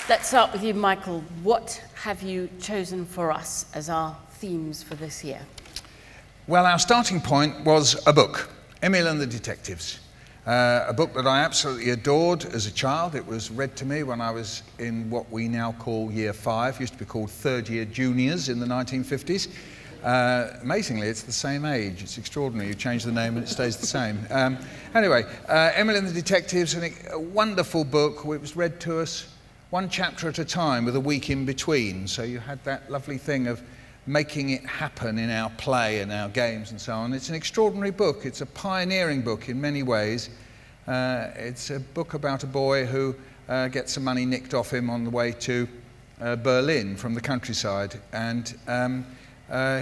Let's start with you, Michael. What have you chosen for us as our themes for this year? Well, our starting point was a book, Emil and the Detectives. A book that I absolutely adored as a child. It was read to me when I was in what we now call Year 5, used to be called third year juniors in the 1950s. Amazingly, it's the same age. It's extraordinary. You change the name and it stays the same. Anyway, Emil and the Detectives, a wonderful book. It was read to us one chapter at a time with a week in between. So you had that lovely thing of making it happen in our play and our games and so on. It's an extraordinary book. It's a pioneering book in many ways. It's a book about a boy who gets some money nicked off him on the way to Berlin from the countryside. And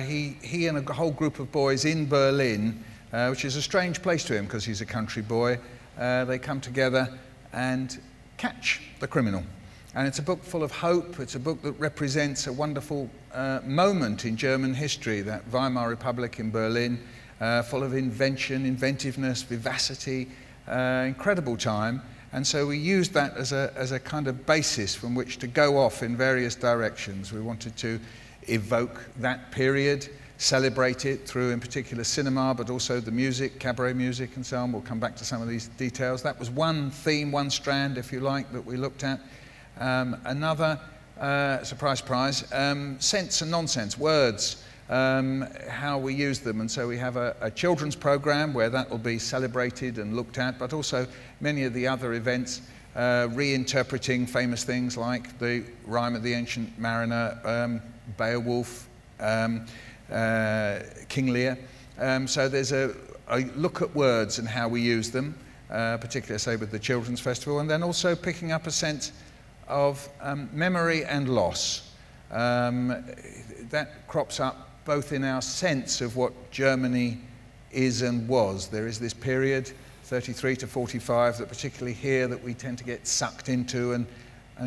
he and a whole group of boys in Berlin, which is a strange place to him because he's a country boy, they come together and catch the criminal. And it's a book full of hope. It's a book that represents a wonderful moment in German history, that Weimar Republic in Berlin, full of invention, inventiveness, vivacity, incredible time. And so we used that as a kind of basis from which to go off in various directions. We wanted to evoke that period, celebrate it through, in particular, cinema, but also the music, cabaret music and so on. We'll come back to some of these details. That was one theme, one strand, if you like, that we looked at. Another, surprise, surprise, sense and nonsense, words, how we use them. And so we have a children's program where that will be celebrated and looked at, but also many of the other events, reinterpreting famous things like the Rime of the Ancient Mariner, Beowulf, King Lear. So there's a look at words and how we use them, particularly, say, with the Children's Festival, and then also picking up a sense of memory and loss. That crops up both in our sense of what Germany is and was. There is this period, 33 to 45, that particularly here that we tend to get sucked into and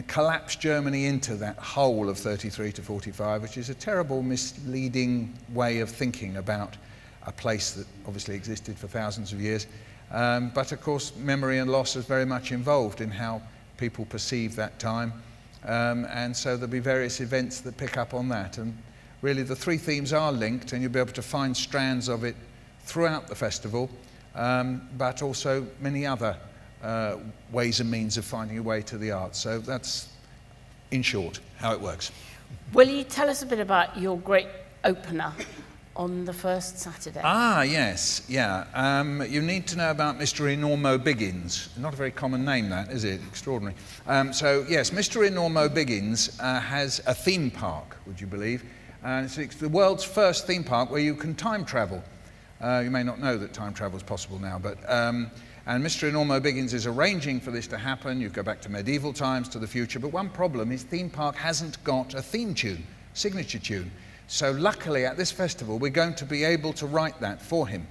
collapse Germany into that whole of 33 to 45, which is a terrible, misleading way of thinking about a place that obviously existed for thousands of years. But of course, memory and loss is very much involved in how people perceive that time. And so there'll be various events that pick up on that. And really the three themes are linked, and you'll be able to find strands of it throughout the festival, but also many other ways and means of finding a way to the arts. So that's, in short, how it works. Will you tell us a bit about your great opener on the first Saturday? Ah, yes, yeah. You need to know about Mr. Enormo Biggins. Not a very common name, that, is it? Extraordinary. So, yes, Mr. Enormo Biggins has a theme park, would you believe? And it's the world's first theme park where you can time travel. You may not know that time travel is possible now, but and Mr. Enormo Biggins is arranging for this to happen. You go back to medieval times, to the future, but one problem is theme park hasn't got a theme tune, signature tune. So luckily at this festival we're going to be able to write that for him.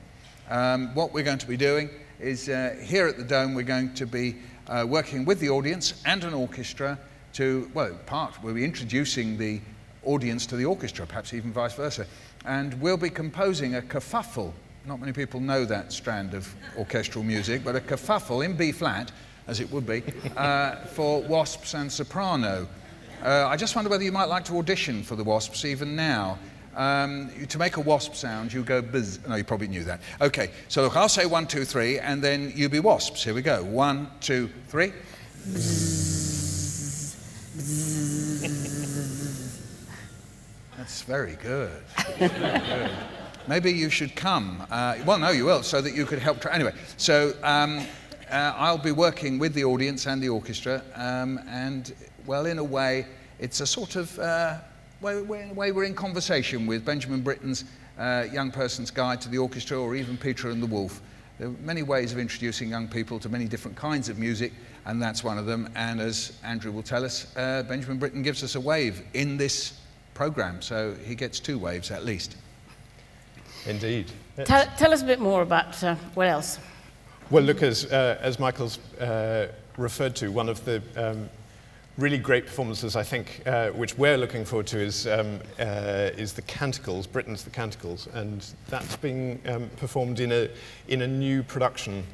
What we're going to be doing is here at the Dome we're going to be working with the audience and an orchestra to, well, we'll be introducing the audience to the orchestra, perhaps even vice versa, and we'll be composing a kerfuffle. Not many people know that strand of orchestral music, but a kerfuffle in B flat, as it would be, for wasps and soprano. I just wonder whether you might like to audition for the wasps even now. To make a wasp sound, you go buzz. No, you probably knew that. Okay, so look, I'll say 1, 2, 3, and then you be wasps. Here we go. 1, 2, 3. That's very good. Very good. Maybe you should come. Well, no, you will, so that you could help. Anyway, so I'll be working with the audience and the orchestra, and, well, in a way, it's a sort of way we're in conversation with Benjamin Britten's Young Person's Guide to the Orchestra, or even Peter and the Wolf. There are many ways of introducing young people to many different kinds of music, and that's one of them. And as Andrew will tell us, Benjamin Britten gives us a wave in this programme, so he gets 2 waves at least. Indeed. Tell us a bit more about what else. Well, look, as Michael's referred to, one of the really great performances, I think, which we're looking forward to is the Canticles, Britten's The Canticles, and that's being performed in a new production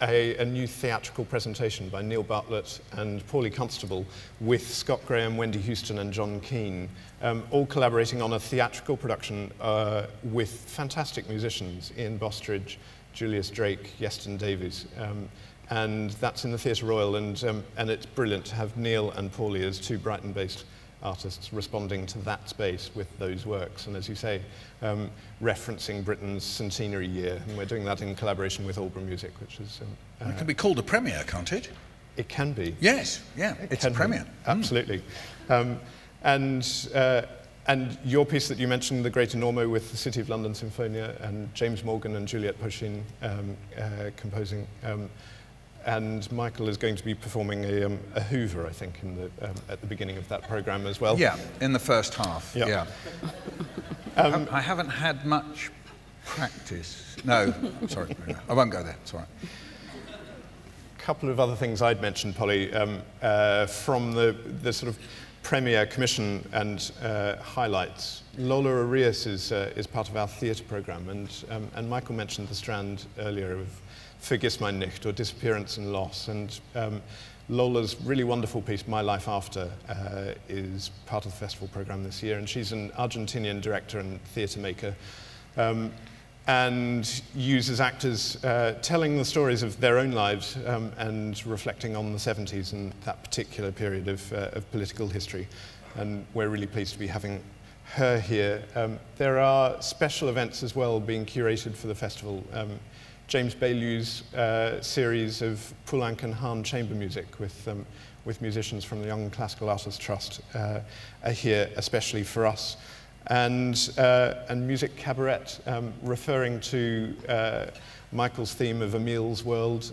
a new theatrical presentation by Neil Bartlett and Paulie Constable with Scott Graham, Wendy Houston and John Keane, all collaborating on a theatrical production with fantastic musicians, Ian Bostridge, Julius Drake, Yeston Davies. And that's in the Theatre Royal, and it's brilliant to have Neil and Paulie as two Brighton-based artists responding to that space with those works, and as you say, referencing Britain's centenary year, and we're doing that in collaboration with Albury Music, which is... it can be called a premiere, can't it? It can be. Yes, yeah, it's a premiere. Absolutely. And your piece that you mentioned, The Great Enormo, with the City of London Symphonia, and James Morgan and Juliette Pochin composing, and Michael is going to be performing a Hoover, I think, at the beginning of that programme as well. Yeah, in the first half, yeah. I haven't had much practice. No, sorry, I won't go there, it's all right. A couple of other things I'd mentioned, Polly, from the sort of premiere commission and highlights. Lola Arias is part of our theatre programme, and Michael mentioned the strand earlier of Vergiss mein nicht, or Disappearance and Loss, and Lola's really wonderful piece, My Life After, is part of the festival programme this year, and she's an Argentinian director and theatre maker, and uses actors telling the stories of their own lives and reflecting on the 70s and that particular period of political history. And we're really pleased to be having her here. There are special events as well being curated for the festival. James Baillieu's series of Poulenc and Hahn chamber music with musicians from the Young Classical Artists Trust are here especially for us. And music cabaret, referring to Michael's theme of Emile's world.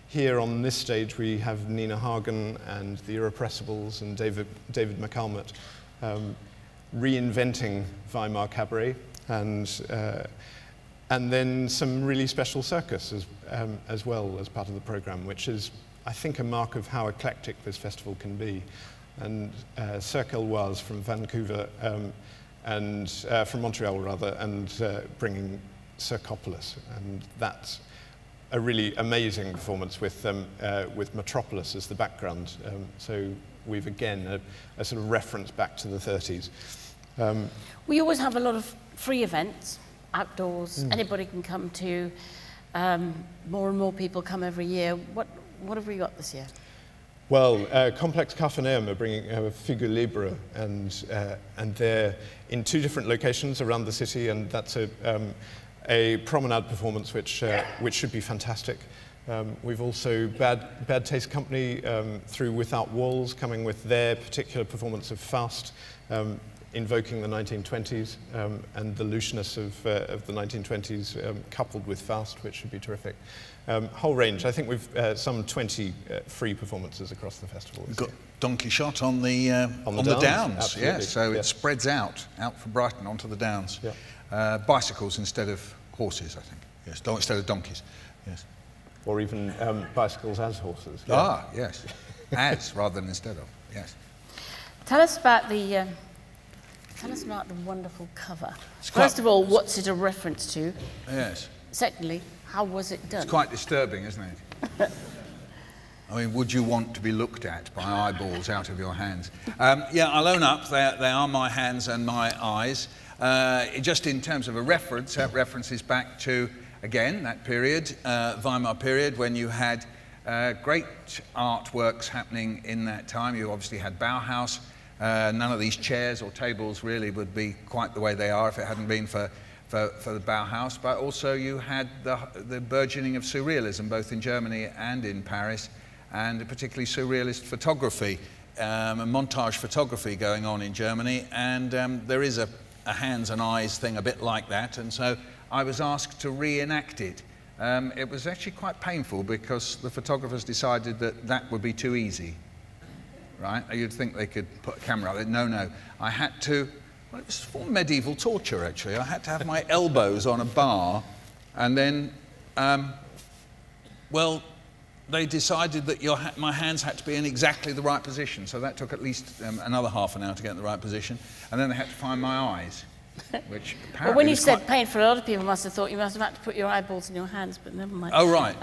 Here on this stage we have Nina Hagen and the Irrepressibles and David McCalmont reinventing Weimar Cabaret, and then some really special circus as well as part of the programme, which is, I think, a mark of how eclectic this festival can be. And Cirque Eloise from Vancouver, and from Montreal rather, and bringing Circopolis, and that's a really amazing performance with Metropolis as the background. So we've again a sort of reference back to the 30s. We always have a lot of free events, outdoors. Anybody can come to. More and more people come every year. What have we got this year? Well, Complex Carphaneum are bringing Figue Libre, and they're in two different locations around the city, and that's a promenade performance which should be fantastic. We've also Bad Taste Company through Without Walls coming with their particular performance of Faust, invoking the 1920s and the looseness of the 1920s coupled with Faust, which should be terrific. Whole range. I think we've some 20 free performances across the festival. We've got Don Quixote on the Downs, yes. So it spreads out from Brighton onto the Downs. Yeah. Bicycles instead of horses, I think. Yes, instead of donkeys. Yes. Or even bicycles as horses. Yeah. Ah, yes. As rather than instead of. Yes. Tell us about the wonderful cover. First of all, what's it a reference to? Yes. Secondly, how was it done? It's quite disturbing, isn't it? I mean, would you want to be looked at by eyeballs out of your hands? Yeah, I'll own up, they are my hands and my eyes. Just in terms of a reference, that references back to, again, that period, Weimar period, when you had great artworks happening in that time. You obviously had Bauhaus. None of these chairs or tables really would be quite the way they are if it hadn't been for the Bauhaus, but also you had the burgeoning of surrealism both in Germany and in Paris, and particularly surrealist photography and montage photography going on in Germany, and there is a hands and eyes thing a bit like that, and so I was asked to reenact it. It was actually quite painful because the photographers decided that would be too easy. Right? You'd think they could put a camera out there. No. I had to, well, it was for medieval torture, actually. I had to have my elbows on a bar, and then, well, they decided that my hands had to be in exactly the right position, so that took at least another half an hour to get in the right position, and then they had to find my eyes, which apparently well, when you said painful, a lot of people must have thought you must have had to put your eyeballs in your hands, but never mind. Oh, right.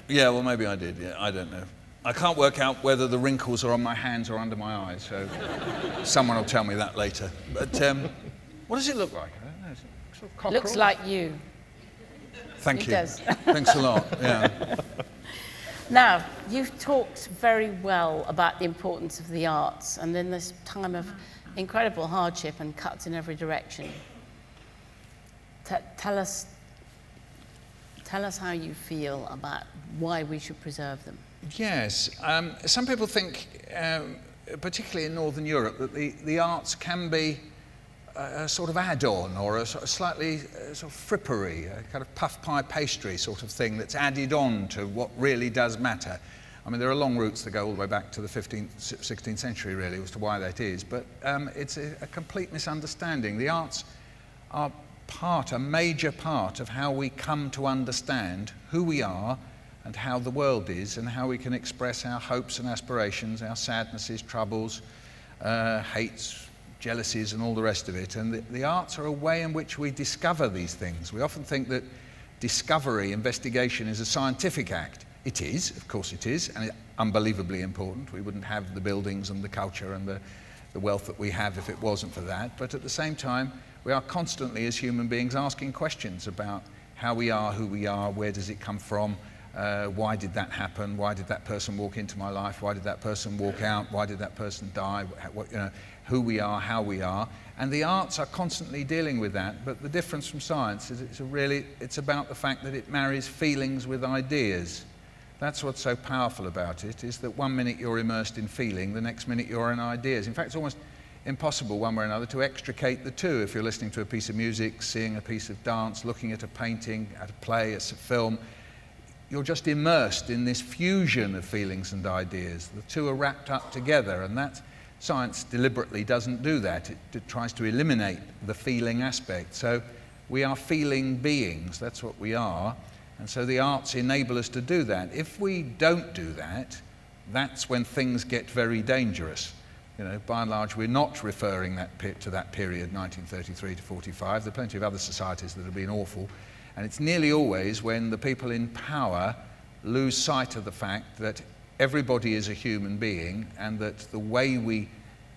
Yeah, well, maybe I did. Yeah, I don't know. I can't work out whether the wrinkles are on my hands or under my eyes, so someone will tell me that later. But what does it look like? I don't know. Is it sort of cockerel? Looks like you. Thank It you. does. Thanks a lot. Yeah. Now, you've talked very well about the importance of the arts, and in this time of incredible hardship and cuts in every direction. Tell us how you feel about why we should preserve them. Yes. Some people think, particularly in Northern Europe, that the arts can be a sort of add-on or a slightly sort of frippery, a kind of puff pie pastry sort of thing that's added on to what really does matter. I mean, there are long routes that go all the way back to the 15th, 16th century, really, as to why that is, but it's a complete misunderstanding. The arts are a major part of how we come to understand who we are and how the world is and how we can express our hopes and aspirations, our sadnesses, troubles, hates, jealousies and all the rest of it. And the arts are a way in which we discover these things. We often think that discovery, investigation is a scientific act. It is, of course it is, and it's unbelievably important. We wouldn't have the buildings and the culture and the wealth that we have if it wasn't for that. But at the same time, we are constantly, as human beings, asking questions about how we are, who we are, where does it come from, why did that happen, why did that person walk into my life, why did that person walk out, why did that person die, who we are, how we are. And the arts are constantly dealing with that, but the difference from science is it's about the fact that it marries feelings with ideas. That's what's so powerful about it, is that one minute you're immersed in feeling, the next minute you're in ideas. In fact, it's almost impossible one way or another to extricate the two. If you're listening to a piece of music, seeing a piece of dance, looking at a painting, at a play, at a film, you're just immersed in this fusion of feelings and ideas. The two are wrapped up together, and that science deliberately doesn't do that. It tries to eliminate the feeling aspect. So we are feeling beings, that's what we are, and so the arts enable us to do that. If we don't do that, that's when things get very dangerous. You know, by and large, we're not referring to that period, 1933 to 45. There are plenty of other societies that have been awful. And it's nearly always when the people in power lose sight of the fact that everybody is a human being and that the way we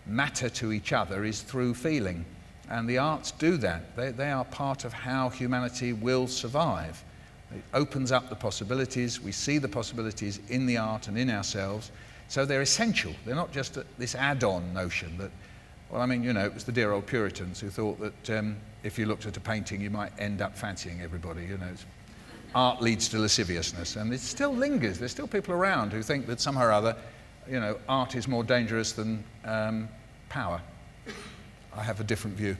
matter to each other is through feeling. And the arts do that. They are part of how humanity will survive. It opens up the possibilities. We see the possibilities in the art and in ourselves. So they're essential. They're not just this add-on notion that, well, I mean, you know, it was the dear old Puritans who thought that if you looked at a painting, you might end up fancying everybody, you know. Art leads to lasciviousness, and it still lingers. There's still people around who think that somehow or other, art is more dangerous than power. I have a different view.